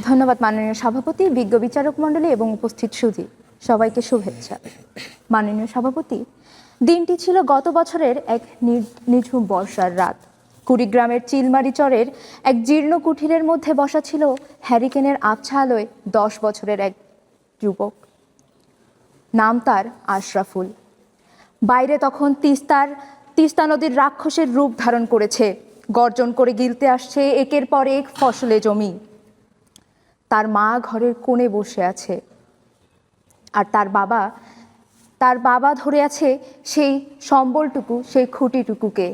ধন্যবাদ মাননীয় সভাপতি, বিজ্ঞ বিচারক মণ্ডলী এবং উপস্থিত সুধী সবাইকে শুভেচ্ছা। মাননীয় সভাপতি, দিনটি ছিল গত বছরের এক নিঝুম বর্ষার রাত। কুড়িগ্রামের চিলমারি চরের এক জীর্ণ কুঠিরের মধ্যে বসা ছিল হ্যারিকেনের আবছা আলোয় 10 বছরের এক যুবক। নাম তার আশরাফুল। বাইরে তখন তিস্তা নদীর রাক্ষসের রূপ ধারণ করেছে, গর্জন করে গিলতে আসছে একের পর এক ফসলে জমি। তার মা ঘরের কোণে বসে আছে, আর তার বাবা ধরে আছে সেই সম্বলটুকু, সেই খুঁটিটুকুকে।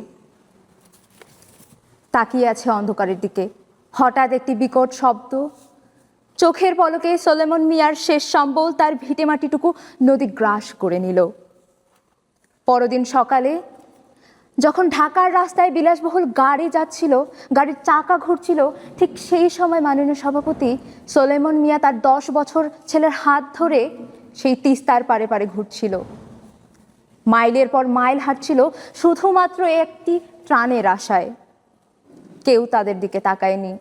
তাকিয়ে আছে অন্ধকারের দিকে। হঠাৎ একটি বিকট শব্দ। চোখের পলকে সোলেমন মিয়ার শেষ সম্বল, তার ভিটেমাটিটুকু নদী গ্রাস করে নিল। পরদিন সকালে যখন ঢাকার রাস্তায় বিলাসবহুল গাড়ি যাচ্ছিল, গাড়ির চাকা ঘুরছিল, ঠিক সেই সময় মাননীয় সভাপতি সোলেমন মিয়া তার 10 বছর ছেলের হাত ধরে সেই তিস্তার পারে পারে ঘুরছিল। মাইলের পর মাইল হাঁটছিল শুধুমাত্র একটি ত্রাণের আশায়। কেউ তাদের দিকে তাকায়নি।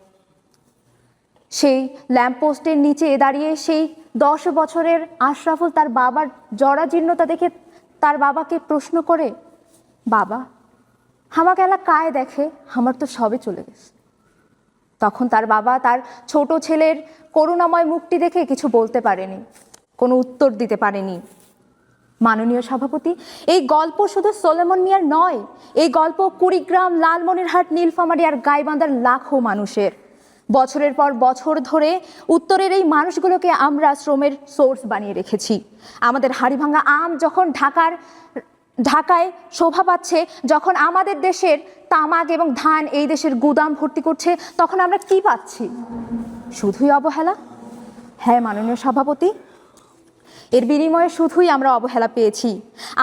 সেই ল্যাম্পপোস্টের নিচে দাঁড়িয়ে সেই 10 বছরের আশরাফুল তার বাবার জরাজীর্ণতা দেখে তার বাবাকে প্রশ্ন করে, বাবা, আমাকে এলা কায় দেখে, আমার তো সবে চলে গেছে। তখন তার বাবা তার ছোট ছেলের করুণাময় মুখটি দেখে কিছু বলতে পারেনি, কোনো উত্তর দিতে পারেনি। মাননীয় সভাপতি, এই গল্প শুধু সোলেমন মিয়ার নয়, এই গল্প কুড়িগ্রাম, লালমনিরহাট, নীলফামারী আর গাইবান্ধার লাখো মানুষের। বছরের পর বছর ধরে উত্তরের এই মানুষগুলোকে আমরা শ্রমের সোর্স বানিয়ে রেখেছি। আমাদের হাড়িভাঙা আম যখন ঢাকায় শোভা পাচ্ছে, যখন আমাদের দেশের তামাক এবং ধান এই দেশের গুদাম ভর্তি করছে, তখন আমরা কি পাচ্ছি? শুধুই অবহেলা। হ্যাঁ মাননীয় সভাপতি, এর বিনিময়ে শুধুই আমরা অবহেলা পেয়েছি।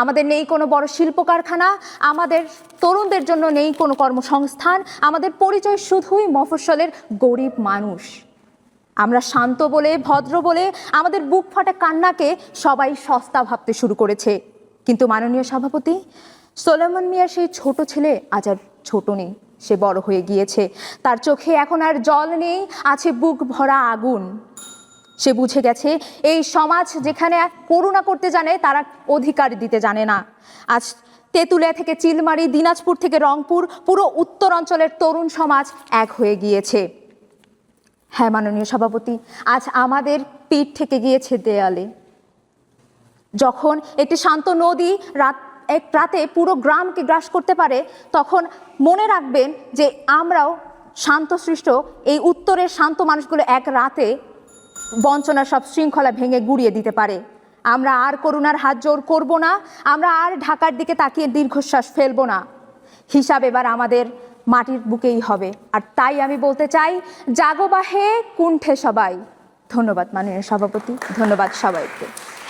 আমাদের নেই কোনো বড় শিল্প কারখানা, আমাদের তরুণদের জন্য নেই কোনো কর্মসংস্থান, আমাদের পরিচয় শুধুই মফস্বলের গরিব মানুষ। আমরা শান্ত বলে, ভদ্র বলে আমাদের বুক ফাটা কান্নাকে সবাই সস্তা ভাবতে শুরু করেছে। কিন্তু মাননীয় সভাপতি, সোলেমন মিয়ার সেই ছোট ছেলে আজ আর ছোট নেই, সে বড় হয়ে গিয়েছে। তার চোখে এখন আর জল নেই, আছে বুক ভরা আগুন। সে বুঝে গেছে এই সমাজ যেখানে করুণা করতে জানে, তারা অধিকার দিতে জানে না। আজ তেঁতুলিয়া থেকে চিলমারি, দিনাজপুর থেকে রংপুর, পুরো উত্তর অঞ্চলের তরুণ সমাজ এক হয়ে গিয়েছে। হ্যাঁ মাননীয় সভাপতি, আজ আমাদের পিঠ থেকে গিয়েছে দেয়ালে। যখন একটি শান্ত নদী এক রাতে পুরো গ্রামকে গ্রাস করতে পারে, তখন মনে রাখবেন যে আমরাও শান্তসৃষ্ট এই উত্তরের শান্ত মানুষগুলো এক রাতে বঞ্চনার সব শৃঙ্খলা ভেঙে গুড়িয়ে দিতে পারে। আমরা আর করুণার হাত জোর করব না, আমরা আর ঢাকার দিকে তাকিয়ে দীর্ঘশ্বাস ফেলবো না। হিসাব এবার আমাদের মাটির বুকেই হবে। আর তাই আমি বলতে চাই, জাগো বাহে কুণ্ঠে সবাই। ধন্যবাদ মাননীয় সভাপতি, ধন্যবাদ সবাইকে।